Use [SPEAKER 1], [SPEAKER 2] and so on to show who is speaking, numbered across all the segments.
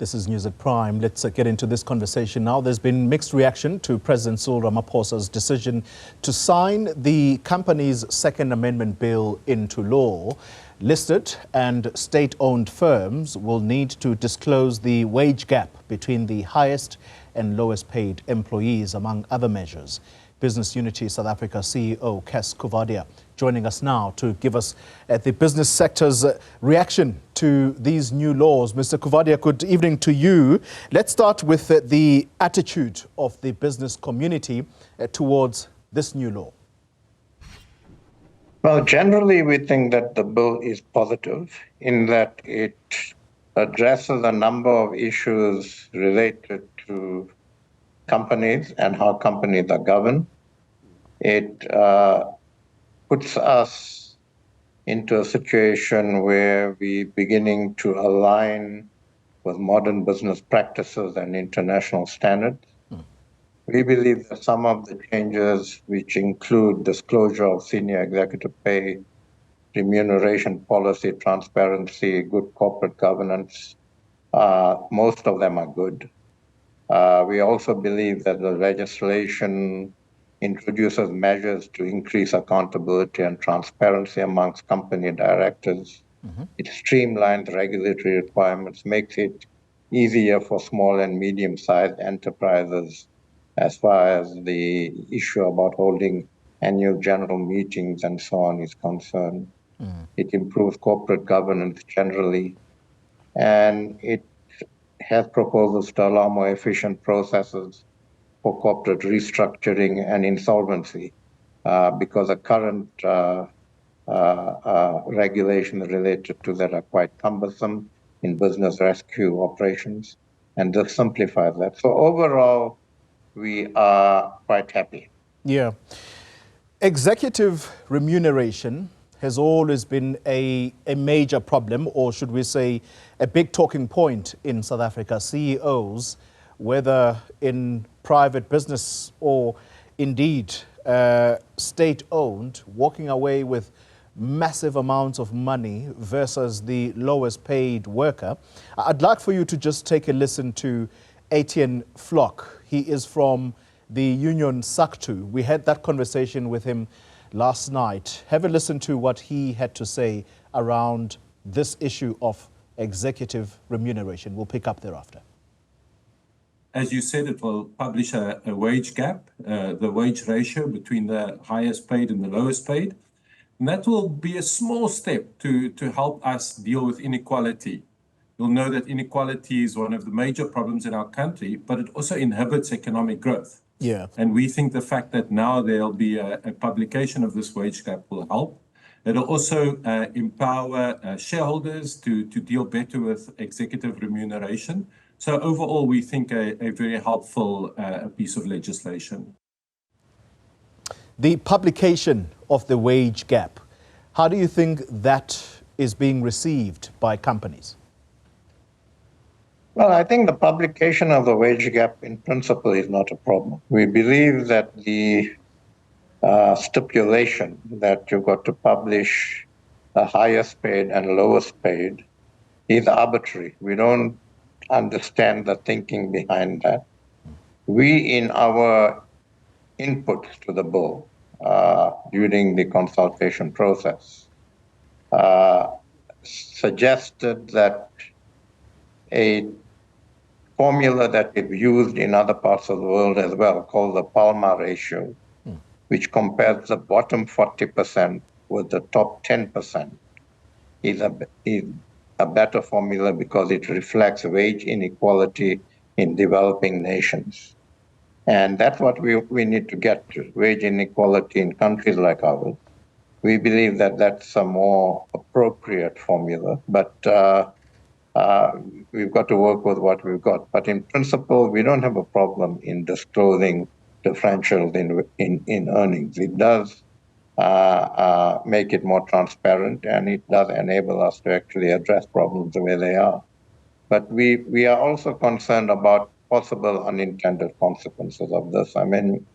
[SPEAKER 1] This is News at Prime. Let's get into this conversation now. There's been mixed reaction to President Cyril Ramaphosa's decision to sign the company's Second Amendment bill into law. Listed and state-owned firms will need to disclose the wage gap between the highest and lowest paid employees, among other measures. Business Unity South Africa CEO Coovadia joining us now to give us the business sector's reaction to these new laws. Mr. Coovadia, good evening to you. Let's start with the attitude of the business community towards this new law.
[SPEAKER 2] Well, generally, we think that the bill is positive in that it addresses a number of issues related to companies and how companies are governed. It puts us into a situation where we're beginning to align with modern business practices and international standards. We believe that some of the changes, which include disclosure of senior executive pay, remuneration policy, transparency, good corporate governance, most of them are good. We also believe that the legislation introduces measures to increase accountability and transparency amongst company directors. It streamlines regulatory requirements, makes it easier for small and medium-sized enterprises as far as the issue about holding annual general meetings and so on is concerned. It improves corporate governance generally, and it has proposals to allow more efficient processes for corporate restructuring and insolvency, because the current regulations related to that are quite cumbersome in business rescue operations, and this simplifies that. So overall, we are quite happy.
[SPEAKER 1] Yeah. Executive remuneration has always been a major problem, or should we say a big talking point in South Africa. CEOs, whether in private business or indeed state-owned, walking away with massive amounts of money versus the lowest paid worker. I'd like for you to just take a listen to Etienne Flock. He is from the union SACTU. We had that conversation with him last night. Have a listen to what he had to say around this issue of executive remuneration. We'll pick up thereafter.
[SPEAKER 3] As you said, it will publish a wage gap, the wage ratio between the highest paid and the lowest paid. And that will be a small step to help us deal with inequality. You'll know that inequality is one of the major problems in our country, but it also inhibits economic growth.
[SPEAKER 1] Yeah.
[SPEAKER 3] And we think the fact that now there'll be a publication of this wage gap will help. It'll also empower shareholders to deal better with executive remuneration. So overall, we think a very helpful piece of legislation.
[SPEAKER 1] The publication of the wage gap, how do you think that is being received by companies?
[SPEAKER 2] Well, I think the publication of the wage gap in principle is not a problem. We believe that the stipulation that you've got to publish the highest paid and lowest paid is arbitrary. We don't understand the thinking behind that. We, in our input to the bill during the consultation process, suggested that a formula that is used in other parts of the world as well, called the Palmer ratio, which compares the bottom 40% with the top 10%, is a better formula because it reflects wage inequality in developing nations. And that's what we need to get to, wage inequality in countries like ours. We believe that that's a more appropriate formula, but we've got to work with what we've got. But in principle, we don't have a problem in disclosing differentials in earnings. It does make it more transparent, and it does enable us to actually address problems the way they are. But we are also concerned about possible unintended consequences of this. I mean,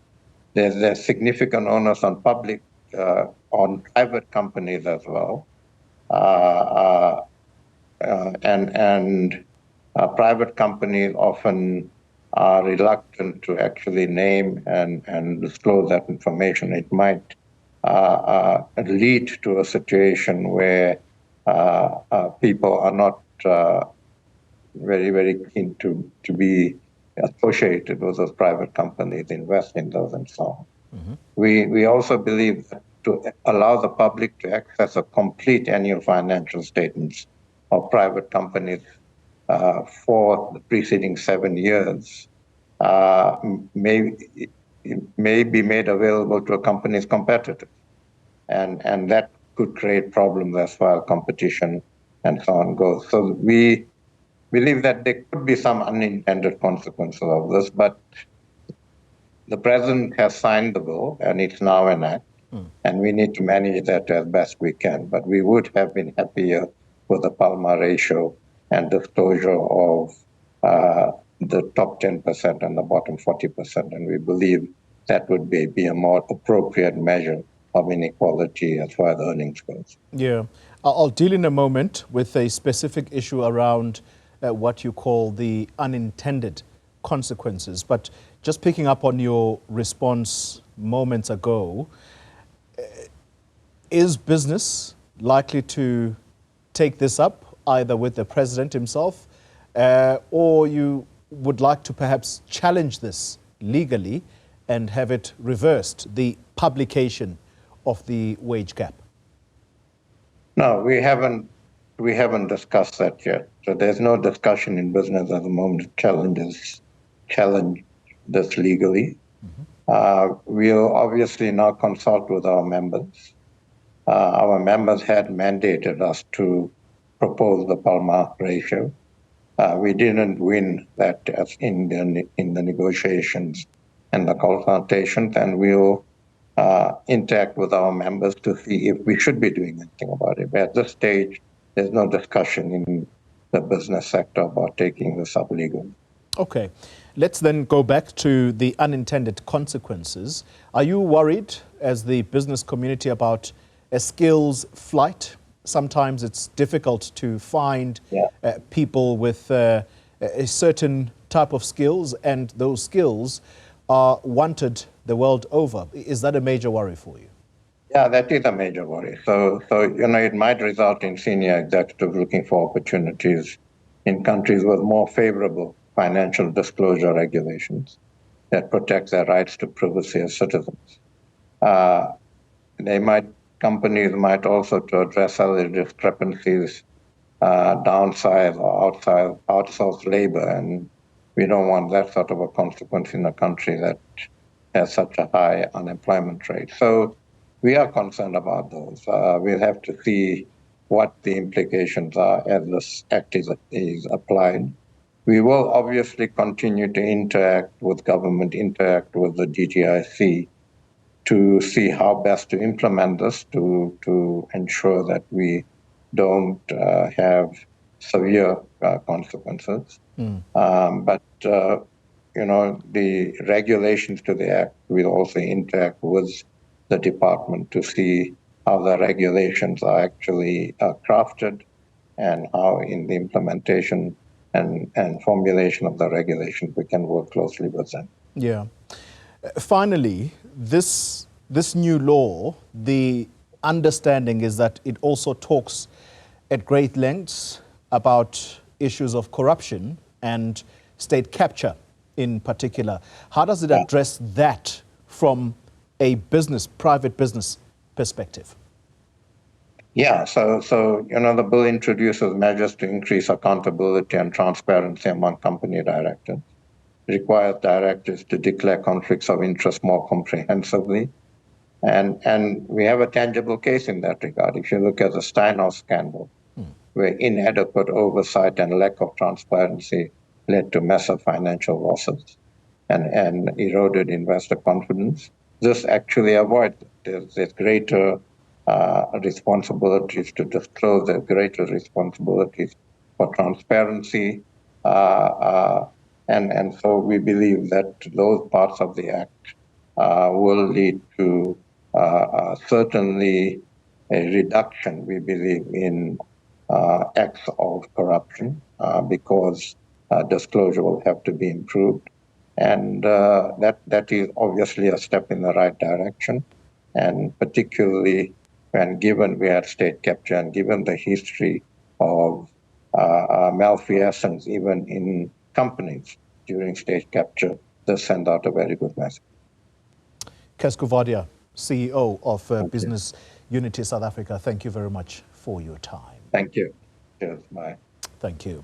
[SPEAKER 2] there's significant onus on on private companies as well. And Private companies often are reluctant to actually name and disclose that information. It might lead to a situation where people are not very, very keen to be associated with those private companies, invest in those, and so on. Mm-hmm. We also believe that to allow the public to access a complete annual financial statements of private companies for the preceding 7 years may be made available to a company's competitors. And that could create problems as far as competition and so on goes. So we believe that there could be some unintended consequences of this, but the president has signed the bill and it's now an act, and we need to manage that as best we can. But we would have been happier with the Palma ratio and disclosure of the top 10% and the bottom 40%, and we believe that would be a more appropriate measure of inequality as far as earnings goes.
[SPEAKER 1] Yeah, I'll deal in a moment with a specific issue around what you call the unintended consequences. But just picking up on your response moments ago, is business likely to take this up either with the president himself or you would like to perhaps challenge this legally and have it reversed, the publication of the wage gap?
[SPEAKER 2] No, we haven't discussed that yet. So there's no discussion in business at the moment to challenge this legally. Mm-hmm. We'll obviously now consult with our members. Our members had mandated us to propose the Palma ratio. We didn't win that as in the negotiations and the consultations, and we'll interact with our members to see if we should be doing anything about it. But at this stage, there's no discussion in the business sector about taking this up legally.
[SPEAKER 1] Okay. Let's then go back to the unintended consequences. Are you worried as the business community about a skills flight? Sometimes it's difficult to find people with a certain type of skills, and those skills are wanted the world over. Is that a major worry for you?
[SPEAKER 2] Yeah, that is a major worry. So it might result in senior executives looking for opportunities in countries with more favorable financial disclosure regulations that protect their rights to privacy as citizens. Companies might also, to address salary discrepancies, downsize or outsource labor, and we don't want that sort of a consequence in a country that has such a high unemployment rate. So we are concerned about those. We'll have to see what the implications are as this act is applied. We will obviously continue to interact with government, interact with the DTIC to see how best to implement this to ensure that we don't have severe consequences. But the regulations to the Act will also interact with the department to see how the regulations are actually crafted and how in the implementation and formulation of the regulations we can work closely with them.
[SPEAKER 1] Yeah. Finally, this new law, the understanding is that it also talks at great lengths about issues of corruption and state capture in particular. How does it address that from a private business perspective?
[SPEAKER 2] Yeah, so the bill introduces measures to increase accountability and transparency among company directors. Requires directors to declare conflicts of interest more comprehensively. And we have a tangible case in that regard. If you look at the Steinhoff scandal, where inadequate oversight and lack of transparency led to massive financial losses and eroded investor confidence, this actually avoids it. There's greater responsibilities to disclose, there's greater responsibilities for transparency. And so we believe that those parts of the Act will lead to certainly a reduction, we believe, in acts of corruption because disclosure will have to be improved. And that is obviously a step in the right direction. And particularly when given we had state capture and given the history of malfeasance even in companies during state capture, this sends out a very good message.
[SPEAKER 1] Coovadia, CEO of
[SPEAKER 2] Thank
[SPEAKER 1] Business Unity South Africa, thank you very much for your time.
[SPEAKER 2] Thank you. Cheers. Bye.
[SPEAKER 1] Thank you.